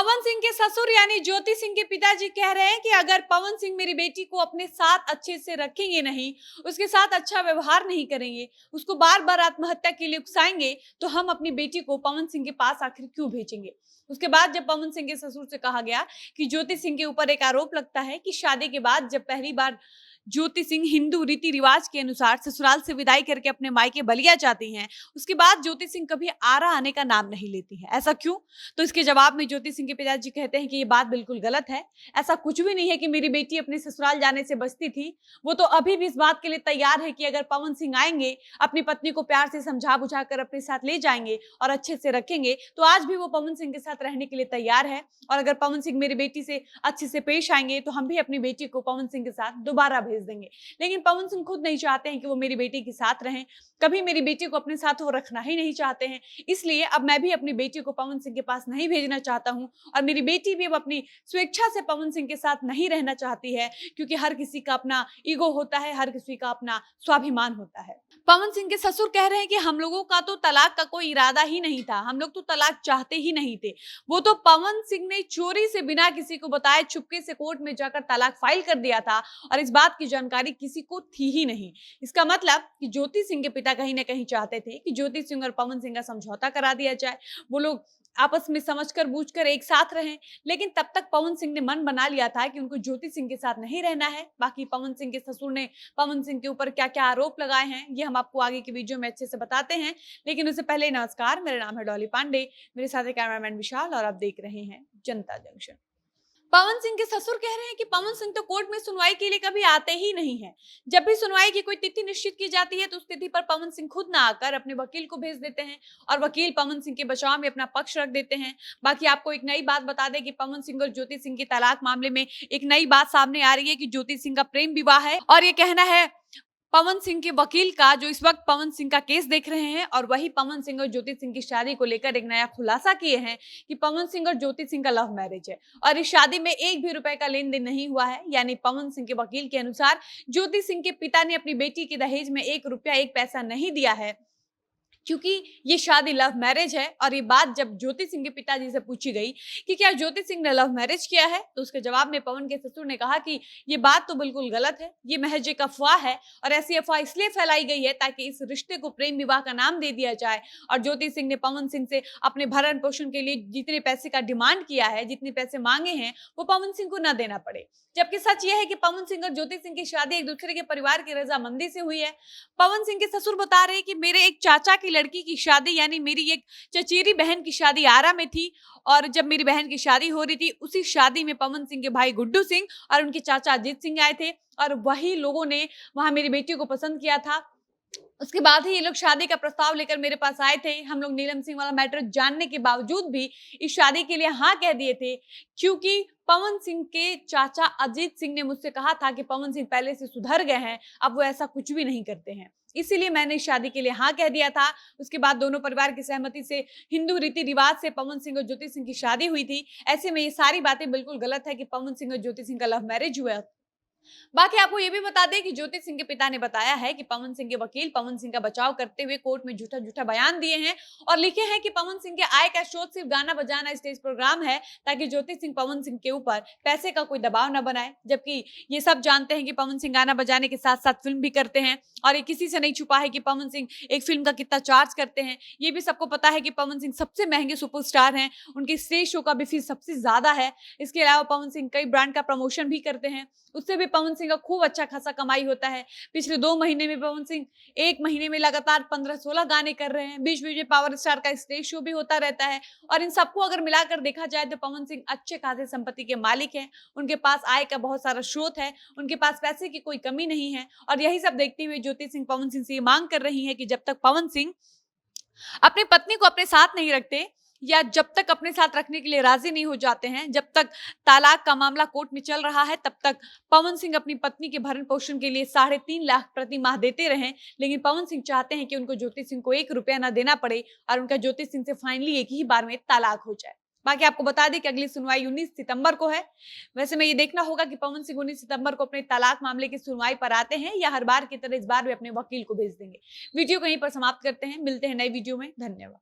पवन सिंह के ससुर यानी ज्योति सिंह के पिताजी कह रहे हैं कि अगर पवन सिंह मेरी बेटी को अपने साथ अच्छे से रखेंगे नहीं, उसके साथ अच्छा व्यवहार नहीं करेंगे, उसको बार बार आत्महत्या के लिए उकसाएंगे, तो हम अपनी बेटी को पवन सिंह के पास आखिर क्यों भेजेंगे। उसके बाद जब पवन सिंह के ससुर से कहा गया कि ज्योति सिंह के ऊपर एक आरोप लगता है कि शादी के बाद जब पहली बार ज्योति सिंह हिंदू रीति रिवाज के अनुसार ससुराल से विदाई करके अपने मायके बलिया जाती हैं, उसके बाद ज्योति सिंह कभी आरा आने का नाम नहीं लेती है। ऐसा क्यों? तो इसके जवाब में ज्योति सिंह के पिताजी कहते हैं कि ये बात बिल्कुल गलत है। ऐसा कुछ भी नहीं है कि मेरी बेटी अपने ससुराल जाने से बचती थी। वो तो अभी भी इस बात के लिए तैयार है कि अगर पवन सिंह आएंगे, अपनी पत्नी को प्यार से समझा बुझा कर अपने साथ ले जाएंगे और अच्छे से रखेंगे, तो आज भी वो पवन सिंह के साथ रहने के लिए तैयार है। और अगर पवन सिंह मेरी बेटी से अच्छे से पेश आएंगे, तो हम भी अपनी बेटी को पवन सिंह के साथ दोबारा भेज देंगे। लेकिन पवन सिंह खुद नहीं चाहते हैं कि वो मेरी बेटी के साथ रहें, कभी मेरी बेटी को अपने साथ वो रखना ही नहीं चाहते हैं। इसलिए अब मैं भी अपनी बेटी को पवन सिंह के पास नहीं भेजना चाहता हूं, और मेरी बेटी भी अब अपनी स्वेच्छा से पवन सिंह के साथ नहीं रहना चाहती है, क्योंकि हर किसी का अपना ईगो होता है, हर किसी का अपना स्वाभिमान होता है। पवन सिंह के ससुर कह रहे हैं कि हम लोगों का तो तलाक का कोई इरादा ही नहीं था, हम लोग तो तलाक चाहते ही नहीं थे। वो तो पवन सिंह ने चोरी से बिना किसी को बताए चुपके से कोर्ट में जाकर तलाक फाइल कर दिया था, और इस बात की जानकारी किसी को थी ही नहीं। इसका मतलब कि ज्योति सिंह के पिता कहीं ना कहीं चाहते थे कि ज्योति सिंह और पवन सिंह का समझौता करा दिया जाए, वो लोग आपस में समझकर बूझकर एक साथ रहें। लेकिन तब तक पवन सिंह ने मन बना लिया था कि उनको ज्योति सिंह के साथ नहीं रहना है। बाकी पवन सिंह के ससुर ने पवन सिंह के ऊपर क्या क्या आरोप लगाए हैं, ये हम आपको आगे की वीडियो में अच्छे से बताते हैं। लेकिन उससे पहले नमस्कार, मेरा नाम है डॉली पांडे, मेरे साथ है कैमरामैन विशाल, और आप देख रहे हैं जनता जंक्शन। पवन सिंह के ससुर कह रहे हैं कि पवन सिंह तो कोर्ट में सुनवाई के लिए कभी आते ही नहीं है। जब भी सुनवाई की कोई तिथि निश्चित की जाती है, तो उस तिथि पर पवन सिंह खुद ना आकर अपने वकील को भेज देते हैं, और वकील पवन सिंह के बचाव में अपना पक्ष रख देते हैं। बाकी आपको एक नई बात बता दें कि पवन सिंह और ज्योति सिंह के तलाक मामले में एक नई बात सामने आ रही है कि ज्योति सिंह का प्रेम विवाह है, और ये कहना है पवन सिंह के वकील का, जो इस वक्त पवन सिंह का केस देख रहे हैं। और वही पवन सिंह और ज्योति सिंह की शादी को लेकर एक नया खुलासा किए हैं कि पवन सिंह और ज्योति सिंह का लव मैरिज है, और इस शादी में एक भी रुपए का लेन देन नहीं हुआ है। यानी पवन सिंह के वकील के अनुसार ज्योति सिंह के पिता ने अपनी बेटी के दहेज में 1 रुपया 1 पैसा नहीं दिया है, क्योंकि ये शादी लव मैरिज है। और ये बात जब ज्योति सिंह के पिताजी से पूछी गई कि क्या ज्योति सिंह ने लव मैरिज किया है, तो उसके जवाब में पवन के ससुर ने कहा कि ये बात तो बिल्कुल गलत है, ये महज एक अफवाह है, और ऐसी अफवाह इसलिए फैलाई गई है ताकि इस रिश्ते को प्रेम विवाह का नाम दे दिया जाए। और ज्योति सिंह ने पवन सिंह से अपने भरण पोषण के लिए जितने पैसे का डिमांड किया है, जितने पैसे मांगे हैं, वो पवन सिंह को न देना पड़े। जबकि सच यह है कि पवन सिंह और ज्योति सिंह की शादी एक दूसरे के परिवार की रजामंदी से हुई है। पवन सिंह के ससुर बता रहे हैं कि मेरे एक चाचा की लड़की की शादी, यानी मेरी एक चचेरी बहन की शादी आरा में थी, और जब मेरी बहन की शादी हो रही थी, उसी शादी में पवन सिंह के भाई गुड्डू सिंह और उनके चाचा अजीत सिंह आए थे, और वही लोगों ने वहां मेरी बेटी को पसंद किया था। उसके बाद ही ये लोग शादी का प्रस्ताव लेकर मेरे पास आए थे। हम लोग नीलम सिंह वाला मैटर जानने के बावजूद भी इस शादी के लिए हाँ कह दिए थे, क्योंकि पवन सिंह के चाचा अजीत सिंह ने मुझसे कहा था कि पवन सिंह पहले से सुधर गए हैं, अब वो ऐसा कुछ भी नहीं करते हैं, इसीलिए मैंने इस शादी के लिए हाँ कह दिया था। उसके बाद दोनों परिवार की सहमति से हिंदू रीति रिवाज से पवन सिंह और ज्योति सिंह की शादी हुई थी। ऐसे में ये सारी बातें बिल्कुल गलत है कि पवन सिंह और ज्योति सिंह का लव मैरिज हुआ। बाकी आपको ये भी बता दें कि ज्योति सिंह के पिता ने बताया है कि पवन सिंह के वकील पवन सिंह का बचाव करते हुए कोर्ट में झूठा झूठा बयान दिए हैं, और लिखे हैं कि पवन सिंह के आय का स्रोत सिर्फ गाना बजाना स्टेज प्रोग्राम है, ताकि ज्योति सिंह पवन सिंह के ऊपर पैसे का कोई दबाव न बनाए। जबकि ये सब जानते हैं कि पवन सिंह गाना बजाने के साथ साथ फिल्म भी करते हैं, और ये किसी से नहीं छुपा है कि पवन सिंह एक फिल्म का कितना चार्ज करते हैं। ये भी सबको पता है कि पवन सिंह सबसे महंगे सुपरस्टार हैं, उनकी स्टेज शो का भी फीस सबसे ज्यादा है। इसके अलावा पवन सिंह कई ब्रांड का प्रमोशन भी करते हैं, उससे भी पवन सिंह का खूब अच्छा खासा कमाई होता है। पिछले 2 महीने में पवन सिंह 1 महीने में लगातार 15-16 गाने कर रहे हैं। बीच बीच में पावर स्टार का स्टेज शो भी होता रहता है, और इन सबको अगर मिलाकर देखा जाए तो पवन सिंह अच्छे खासे संपत्ति के मालिक हैं। उनके पास आय का बहुत सारा स्रोत है, उनके पास पैसे की कोई कमी नहीं है। और यही सब देखते हुए ज्योति सिंह पवन सिंह से ये मांग कर रही है कि जब तक पवन सिंह अपनी पत्नी को अपने साथ नहीं रखते, या जब तक अपने साथ रखने के लिए राजी नहीं हो जाते हैं, जब तक तालाक का मामला कोर्ट में चल रहा है, तब तक पवन सिंह अपनी पत्नी के भरण पोषण के लिए 3.5 लाख प्रति माह देते रहें। लेकिन पवन सिंह चाहते हैं कि उनको ज्योति सिंह को 1 रुपया ना देना पड़े, और उनका ज्योति सिंह से फाइनली एक ही बार में तलाक हो जाए। बाकी आपको बता दें कि अगली सुनवाई 19 सितंबर को है। वैसे में ये देखना होगा कि पवन सिंह 19 सितंबर को अपने तलाक मामले की सुनवाई पर आते हैं, या हर बार की तरह इस बार भी अपने वकील को भेज देंगे। वीडियो को यहीं पर समाप्त करते हैं, मिलते हैं नई वीडियो में। धन्यवाद।